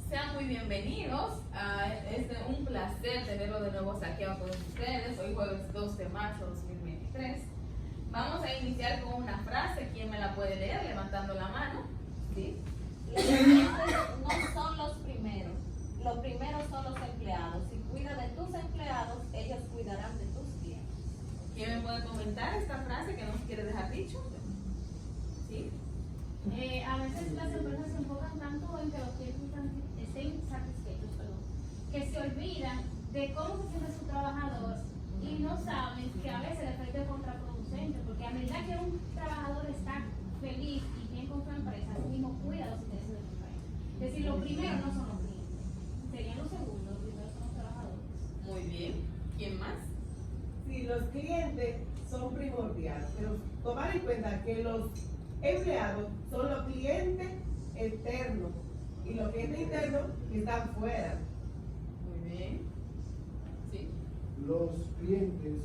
Sean muy bienvenidos. Es un placer tenerlo de nuevo aquí con ustedes. Hoy jueves 2 de marzo de 2023. Vamos a iniciar con una frase. ¿Quién me la puede leer? Levantando la mano. ¿Sí? Los clientes no son los primeros. Los primeros son los empleados. Si cuidas de tus empleados, ellos cuidarán de tus clientes. ¿Quién me puede comentar esta frase que nos quiere dejar dicho? ¿Sí? A veces las empresas se enfocan tanto en que los clientes estén satisfechos, que se olvidan de cómo se siente su trabajador y no saben que a veces el efecto es contraproducente, porque a medida que un trabajador está feliz y bien con su empresa, así mismo cuida los intereses de su empresa. Es decir, lo primero no son los clientes, serían los segundos, los primeros son los trabajadores. Muy bien. ¿Quién más? Sí, los clientes son primordiales, pero tomar en cuenta que los empleados son los clientes externos y los clientes internos que están fuera. Muy bien. ¿Sí? Los clientes,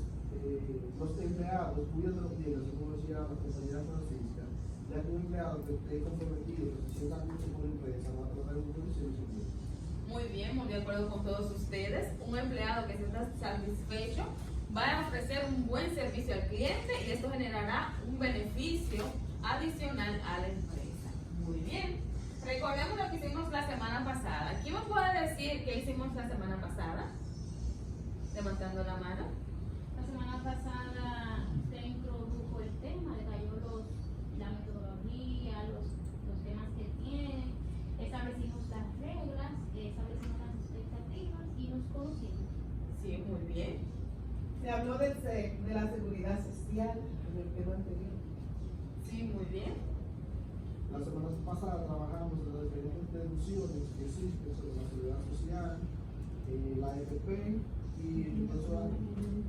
los empleados cuidan de los clientes, como decía la compañera Francisca, ya que un empleado que esté comprometido, que se sienta mucho con la empresa, va a tratar un buen servicio. Muy bien, muy de acuerdo con todos ustedes. Un empleado que se está satisfecho va a ofrecer un buen servicio al cliente y esto generará un beneficio adicional a la empresa. Muy bien. Recordemos lo que hicimos la semana pasada. ¿Quién me puede decir qué hicimos la semana pasada? Levantando la mano. La semana pasada se introdujo el tema, detalló la metodología, los temas que tiene, establecimos las reglas, establecimos las expectativas y nos conocimos. Sí, muy bien. Se habló de la seguridad social en el tema anterior. Sí, muy bien. La semana pasada trabajamos en las diferentes deducciones que existen sobre la seguridad social, la EPP y el personal.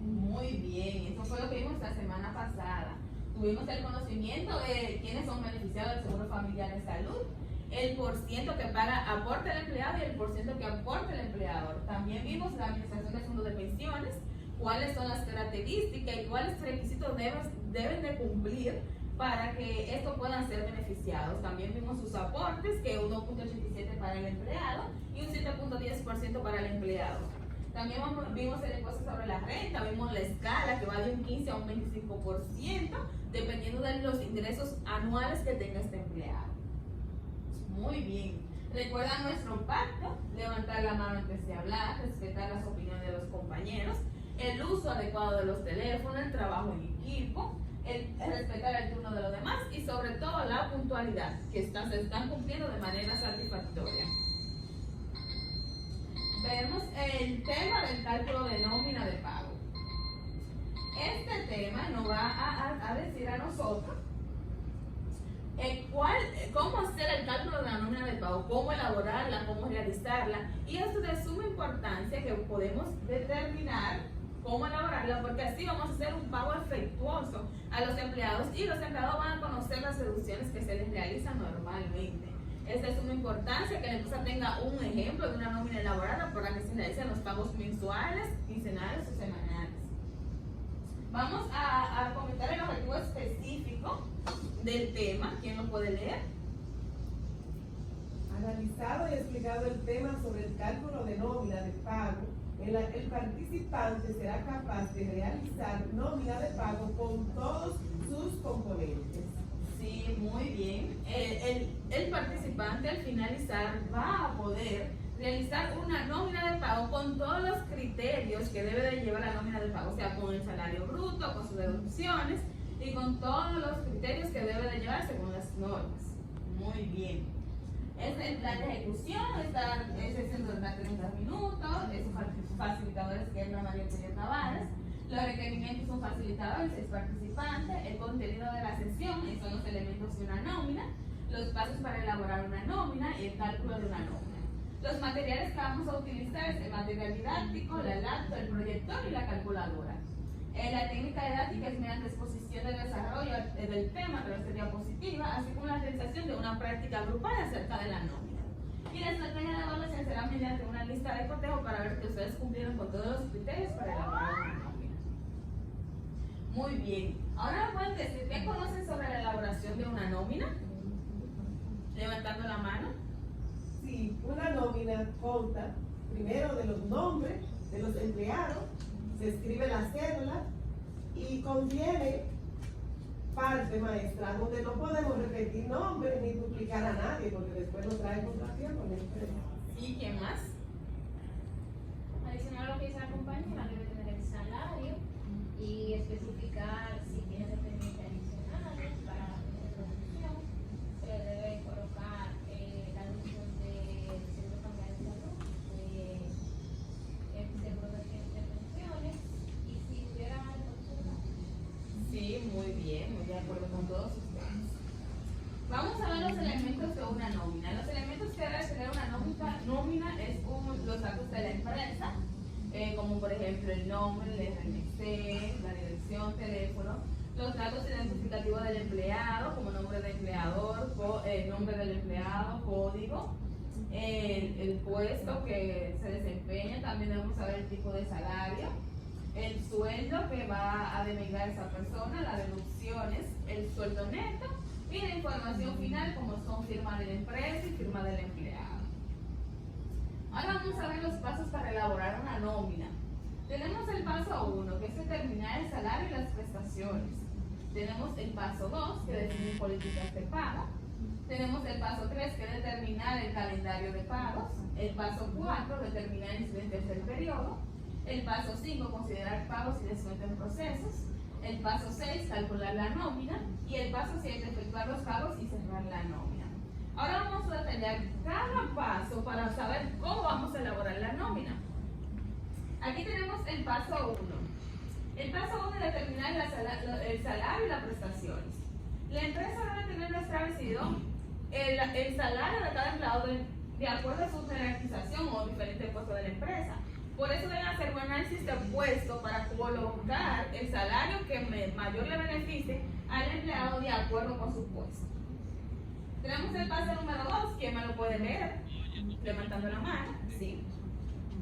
Muy bien, eso fue lo que vimos la semana pasada. Tuvimos el conocimiento de quiénes son beneficiados del Seguro Familiar de Salud, el porciento que paga aporte el empleado y el porciento que aporta el empleador. También vimos la administración del fondo de pensiones, cuáles son las características y cuáles requisitos deben de cumplir para que estos puedan ser beneficiados. También vimos sus aportes, que 1.87 para el empleado y un 7.10% para el empleado. También vimos el impuesto sobre la renta, vimos la escala que va de un 15 a un 25%, dependiendo de los ingresos anuales que tenga este empleado. Muy bien. Recuerda nuestro pacto: levantar la mano antes de hablar, respetar las opiniones de los compañeros, el uso adecuado de los teléfonos, el trabajo en equipo, el respetar el turno de los demás y sobre todo la puntualidad, que se están cumpliendo de manera satisfactoria. Vemos el tema del cálculo de nómina de pago. Este tema nos va a decir a nosotros cómo hacer el cálculo de la nómina de pago, cómo elaborarla, cómo realizarla, y esto es de suma importancia que podemos determinar cómo elaborarla, porque así vamos a hacer un pago efectuoso a los empleados y los empleados van a conocer las deducciones que se les realizan normalmente. Es de suma importancia que la empresa tenga un ejemplo de una nómina elaborada para que se realicen los pagos mensuales, quincenales o semanales. Vamos a comentar el objetivo específico del tema. ¿Quién lo puede leer? Analizado y explicado el tema sobre el cálculo de nómina de pago, el participante será capaz de realizar nómina de pago con todos sus componentes. Sí, muy bien. El participante al finalizar va a poder realizar una nómina de pago con todos los criterios que debe de llevar la nómina de pago, o sea, con el salario bruto, con sus deducciones y con todos los criterios que debe de llevar según las normas. Muy bien. Es el plan de ejecución, es el centro de 30 minutos, es facilitadores que es la María Pérez Tavares. Los requerimientos son facilitadores, es participante, el contenido de la sesión, son los elementos de una nómina, los pasos para elaborar una nómina y el cálculo de una nómina. Los materiales que vamos a utilizar es el material didáctico, la laptop, el proyector y la calculadora. La técnica didáctica es mediante exposición del desarrollo del tema a través de diapositiva, así como la realización de una práctica grupal acerca de la nómina. Y la estrategia de evaluación será mediante una lista de cotejo para ver que ustedes cumplieron con todos los criterios para elaborar una nómina. Muy bien. Ahora me pueden decir, ¿qué conocen sobre la elaboración de una nómina? Levantando la mano. Sí, una nómina nómina consta primero de los nombres de los empleados, se escribe la cédula y contiene parte, maestra, donde no podemos repetir nombres ni duplicar a nadie, porque después nos trae contratiempo en la empresa. ¿Y quién más? Adicional a lo que dice la compañera, debe tener el salario y especificar si tiene dependencia adicional para la producción. Se le debe colocar la deducción de seguro familiar de salud, el seguro de pensiones y si hubiera algo. Sí, muy bien, muy de acuerdo con todos ustedes. Vamos a ver los elementos de una nómina. Los elementos que debe tener una nómina es los datos de la empresa, como por ejemplo el nombre, el RNC, la dirección, teléfono, los datos identificativos del empleado, como nombre del empleador, nombre del empleado, código, el puesto que se desempeña, también debemos saber el tipo de salario, el sueldo que va a devengar esa persona, las deducciones, el sueldo neto y la información final como son firma de la empresa y firma del empleado. Ahora vamos a ver los pasos para elaborar una nómina. Tenemos el paso 1, que es determinar el salario y las prestaciones. Tenemos el paso 2, que define políticas de pago. Tenemos el paso 3, que es determinar el calendario de pagos. El paso 4, determinar incidentes del periodo. El paso 5, considerar pagos y descuento en procesos. El paso 6, calcular la nómina. Y el paso 7, efectuar los pagos y cerrar la nómina. Ahora vamos a detallar cada paso para saber cómo vamos a elaborar la nómina. Aquí tenemos el paso 1. El paso 1 es determinar el salario y las prestaciones. La empresa debe tener establecido el salario de cada empleado de acuerdo a su jerarquización o diferentes puestos de la empresa. Por eso deben hacer un análisis de puesto para colocar el salario que mayor le beneficie al empleado de acuerdo con su puesto. Tenemos el paso número 2, ¿quién me lo puede leer? Levantando la mano, sí.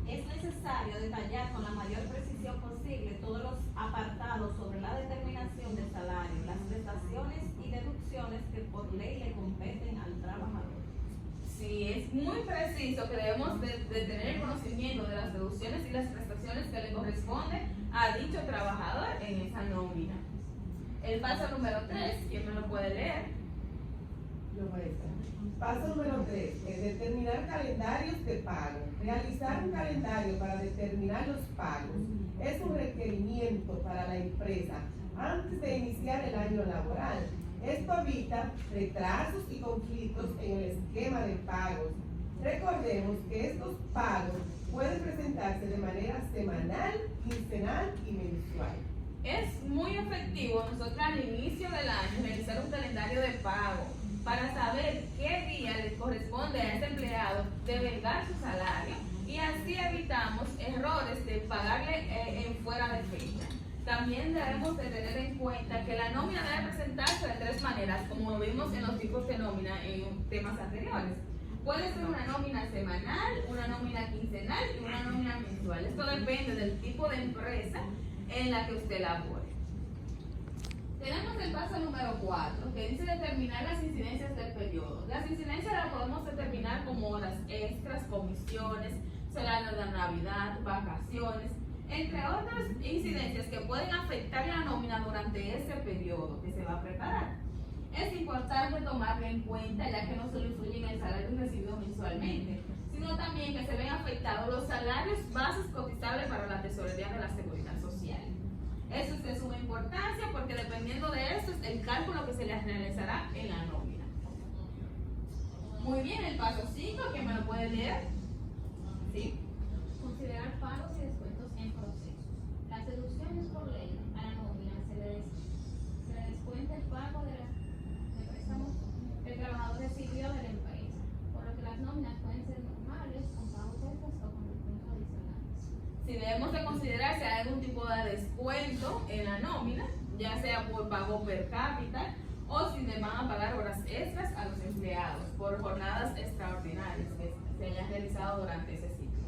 Es necesario detallar con la mayor precisión posible todos los apartados sobre la determinación del salario, las prestaciones y deducciones que por ley le competen al trabajador. Sí, es muy preciso que debemos de tener el conocimiento de las deducciones y las prestaciones que le corresponden a dicho trabajador en esa nómina. El paso número 3, ¿quién me lo puede leer? Yo, maestra. Paso número 3 es determinar calendarios de pago. Realizar un calendario para determinar los pagos es un requerimiento para la empresa antes de iniciar el año laboral. Esto evita retrasos y conflictos en el esquema de pagos. Recordemos que estos pagos pueden presentarse de manera semanal, quincenal y mensual. Es muy efectivo nosotros al inicio del año realizar un calendario de pago para saber qué día le corresponde a ese empleado devengar su salario y así evitamos errores de pagarle en fuera de fecha. También debemos de tener en cuenta que la nómina debe presentarse de 3 maneras, como lo vimos en los tipos de nómina en temas anteriores. Puede ser una nómina semanal, una nómina quincenal y una nómina mensual. Esto depende del tipo de empresa en la que usted labore. Tenemos el paso número 4, que dice determinar las incidencias del periodo. Las incidencias las podemos determinar como horas extras, comisiones, salario de Navidad, vacaciones, entre otras incidencias que pueden afectar la nómina durante ese periodo que se va a preparar. Es importante tomarlo en cuenta ya que no solo influye en el salario recibido mensualmente, sino también que se ven afectados los salarios bases cotizables para la tesorería de la Seguridad Social. Eso es de suma importancia porque dependiendo de eso es el cálculo que se les realizará en la nómina. Muy bien, el paso 5, ¿quién me lo puede leer? ¿Sí? Considerar pagos y descuentos en procesos. Las deducciones por ley a la nómina se le descuenta el pago de préstamos que el trabajador recibió de la empresa, por lo que las nóminas pueden ser normales, con pagos extras o con descuentos adicionales. Si debemos de considerar si hay algún tipo de descuento en la nómina, ya sea por pago per cápita o si le van a pagar horas extras a los empleados por jornadas extraordinarias que se hayan realizado durante ese ciclo.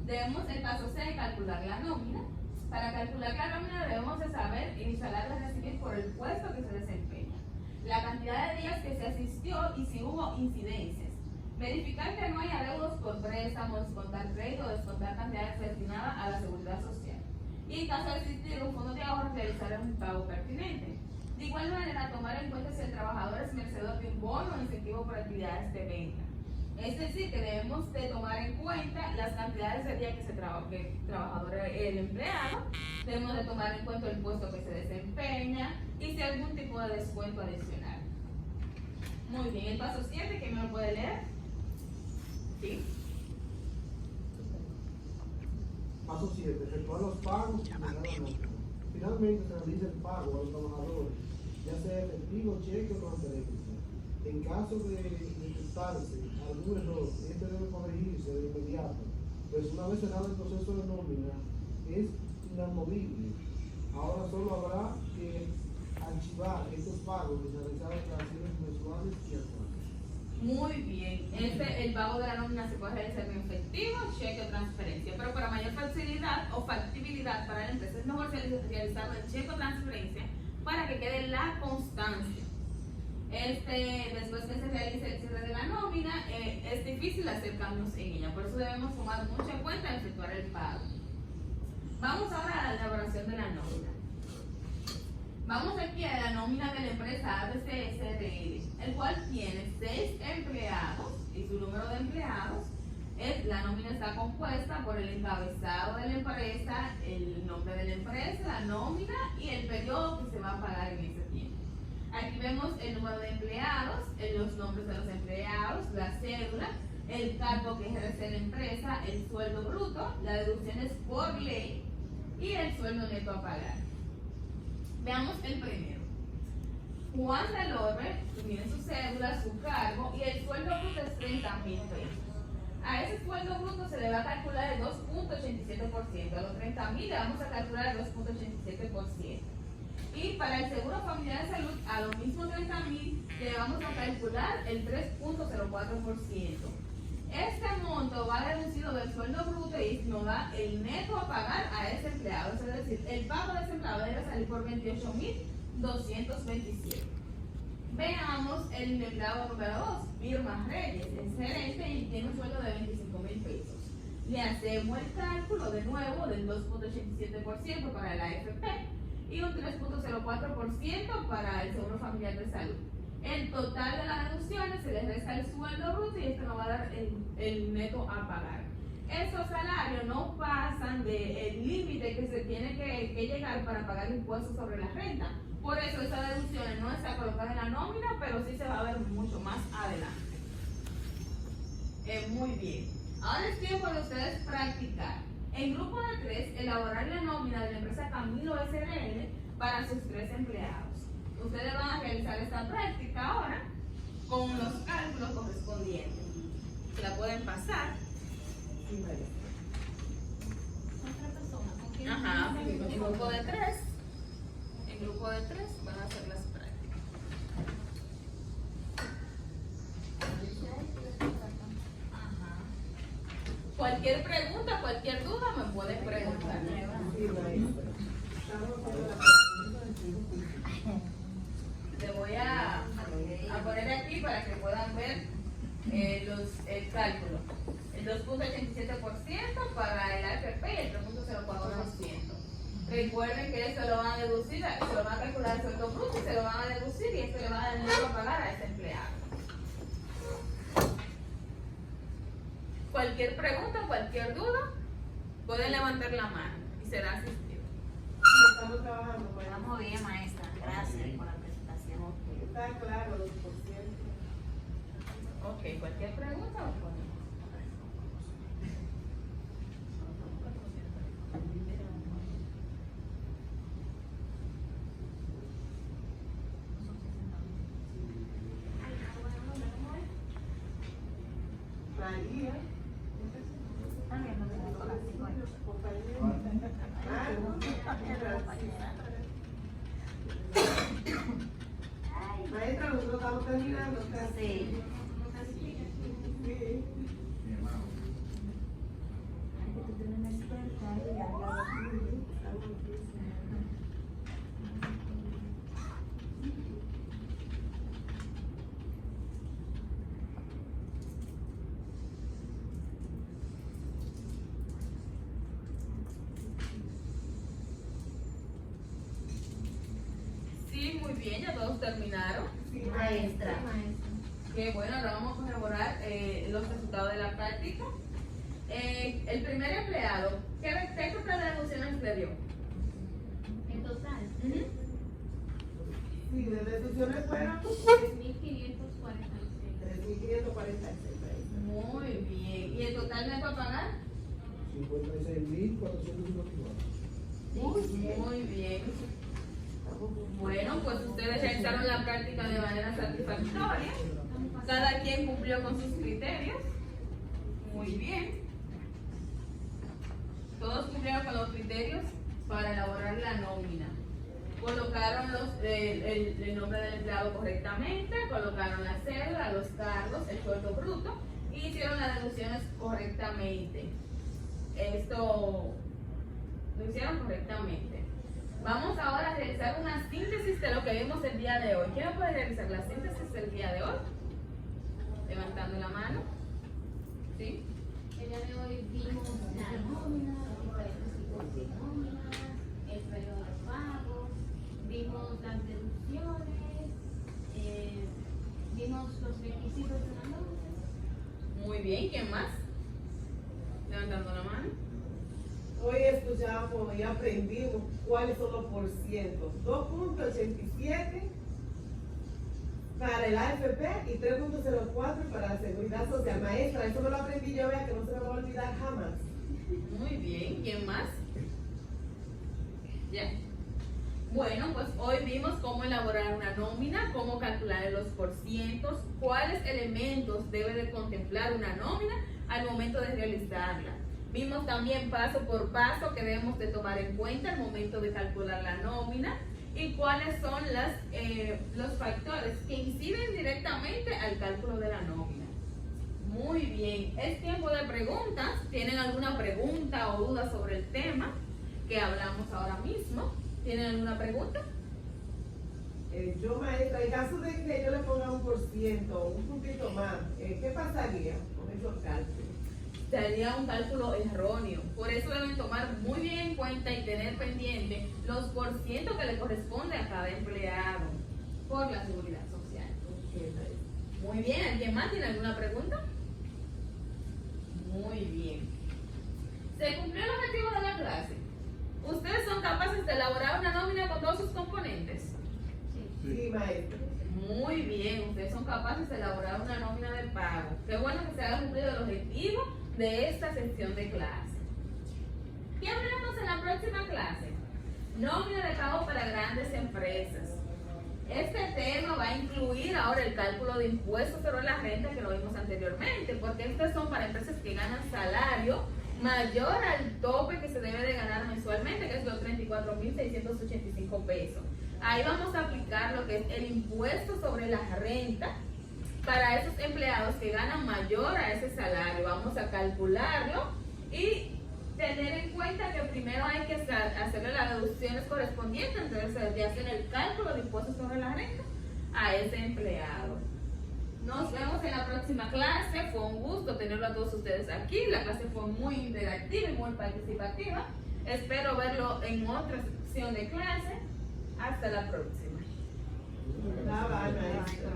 Debemos, el paso 6, calcular la nómina. Para calcular la nómina debemos de saber el salario a recibir por el puesto que se desempeña, la cantidad de días que se asistió y si hubo incidencias. Verificar que no hay adeudos por préstamo, descontar crédito o descontar cantidades destinadas a la seguridad social. Y en caso de existir un fondo de ahorro, realizar un pago pertinente. De igual manera, tomar en cuenta si el trabajador es merecedor de un bono o incentivo por actividades de venta. Es decir, que debemos de tomar en cuenta las cantidades de días que el trabajador, el empleado, debemos de tomar en cuenta el puesto que se desempeña y si hay algún tipo de descuento adicional. Muy bien, el paso 7, ¿quién me lo puede leer? ¿Sí? Paso 7. Efectuar los pagos y pagar la nómina. Finalmente se realiza el pago a los trabajadores, ya sea efectivo, cheque o transferencia. En caso de detectarse algún error, este debe corregirse de inmediato, pues una vez cerrado el proceso de nómina es inamovible. Ahora solo habrá que archivar estos pagos y realizar operaciones mensuales y anuales. Muy bien, el pago de la nómina se puede realizar en efectivo, cheque o transferencia, pero para mayor facilidad o factibilidad para la empresa es mejor realizarlo en cheque o transferencia para que quede la constancia. Después que se realice el cierre de la nómina, es difícil hacer cambios en ella, por eso debemos tomar mucha cuenta al efectuar el pago. Vamos ahora a la elaboración de la nómina. Vamos aquí a la nómina de la empresa ABC SRL, el cual tiene 6 empleados y su número de empleados. La nómina está compuesta por el encabezado de la empresa, el nombre de la empresa, la nómina y el periodo que se va a pagar en ese tiempo. Aquí vemos el número de empleados, los nombres de los empleados, la cédula, el cargo que ejerce la empresa, el sueldo bruto, las deducciones por ley y el sueldo neto a pagar. Veamos el primero. Juan Delorbe tiene su cédula, su cargo y el sueldo bruto es 30,000 pesos. A ese sueldo bruto se le va a calcular el 2.87%. A los 30,000 le vamos a calcular el 2.87%. Y para el seguro familiar de salud, a los mismos 30,000 le vamos a calcular el 3.04%. Este monto va deducido del sueldo bruto y nos da el neto a pagar a ese empleado. Es decir, el pago de ese empleado debe salir por 28,227. Veamos el empleado número 2, Birma Reyes, es gerente y tiene un sueldo de 25,000 pesos. Le hacemos el cálculo de nuevo del 2.87% para la AFP y un 3.04% para el seguro familiar de salud. El total de las deducciones se les resta el sueldo bruto y esto nos va a dar el neto a pagar. Esos salarios no pasan del límite que se tiene que llegar para pagar impuestos sobre la renta. Por eso esas deducciones no están colocadas en la nómina, pero sí se va a ver mucho más adelante. Muy bien. Ahora es tiempo de ustedes practicar. En grupo de 3, elaborar la nómina de la empresa Camilo SRL para sus 3 empleados. Ustedes van a realizar esta práctica ahora con los cálculos correspondientes. Se la pueden pasar. Son 3 personas. ¿Con quién? Ajá, en grupo de 3. En grupo de 3 van a hacer las prácticas. Ajá. Cualquier pregunta, cualquier duda me pueden preguntar. Sí, maestra. Estamos haciendo la Te voy a poner aquí para que puedan ver el cálculo. El 2.87% para el AFP y el 3.04%. Recuerden que esto lo van a deducir, se lo van a calcular el sueldo bruto y se lo van a deducir y esto le van a dar a pagar a ese empleado. Cualquier pregunta, cualquier duda, pueden levantar la mano y será asistido. estamos trabajando, maestra. Vamos bien, maestra. Gracias por la presentación. Está claro, 2%. Ok, cualquier pregunta o podemos. María. Maestra, nosotros estamos terminando. Sí. Sí. muy bien, ya todos terminaron. Sí, Maestra. Qué bueno, ahora vamos a corroborar los resultados de la práctica. El primer empleado, ¿qué total de deducciones le dio? En total, Sí, de deducciones fueron 3.546. 3.546. Muy bien. ¿Y el total neto a pagar? 56.454. Muy bien. Bueno, pues ustedes realizaron la práctica de manera satisfactoria. Cada quien cumplió con sus criterios. Muy bien. Todos cumplieron con los criterios para elaborar la nómina. Colocaron el nombre del empleado correctamente, colocaron la cédula, los cargos, el sueldo bruto y hicieron las deducciones correctamente. Esto lo hicieron correctamente. Vamos ahora a realizar una síntesis de lo que vimos el día de hoy. ¿Quién puede realizar la síntesis del día de hoy? Levantando la mano. ¿Sí? El día de hoy vimos la nómina, los diferentes tipos de nóminas, el periodo de pago, vimos las deducciones, vimos los requisitos de la nómina. Muy bien. ¿Quién más? Levantando la mano. Hoy escuchamos y aprendimos cuáles son los porcientos. 2.87 para el AFP y 3.04 para la seguridad social. Maestra, eso me lo aprendí yo, vea que no se me va a olvidar jamás. Muy bien. ¿Quién más? Ya. Bueno, pues hoy vimos cómo elaborar una nómina, cómo calcular los porcientos, cuáles elementos debe de contemplar una nómina al momento de realizarla. Vimos también paso por paso que debemos de tomar en cuenta al momento de calcular la nómina y cuáles son los factores que inciden directamente al cálculo de la nómina. Muy bien, es tiempo de preguntas. ¿Tienen alguna pregunta o duda sobre el tema que hablamos ahora mismo? ¿Tienen alguna pregunta? Yo, maestra, en caso de que yo le ponga un porciento, un puntito más, ¿qué pasaría con esos cálculos? Sería un cálculo erróneo. Por eso deben tomar muy bien en cuenta y tener pendiente los porcientos que le corresponde a cada empleado por la seguridad social. Muy bien, ¿alguien más tiene alguna pregunta? Muy bien. ¿Se cumplió el objetivo de la clase? ¿Ustedes son capaces de elaborar una nómina con todos sus componentes? Sí, maestra. Muy bien, ustedes son capaces de elaborar una nómina de pago. Qué bueno que se haya cumplido el objetivo de esta sección de clase. ¿Qué hablamos en la próxima clase? Nómina de pago para grandes empresas. Este tema va a incluir ahora el cálculo de impuestos sobre la renta que lo vimos anteriormente, porque estos son para empresas que ganan salario mayor al tope que se debe de ganar mensualmente, que es los 34.685 pesos. Ahí vamos a aplicar lo que es el impuesto sobre la renta para esos empleados que ganan mayor a ese salario. Vamos a calcularlo y tener en cuenta que primero hay que hacerle las deducciones correspondientes, entonces de hacer el cálculo de impuestos sobre la renta a ese empleado. Nos vemos en la próxima clase. Fue un gusto tenerlo a todos ustedes aquí. La clase fue muy interactiva y muy participativa. Espero verlo en otra sección de clase. Hasta la próxima. Bye, bye, maestra.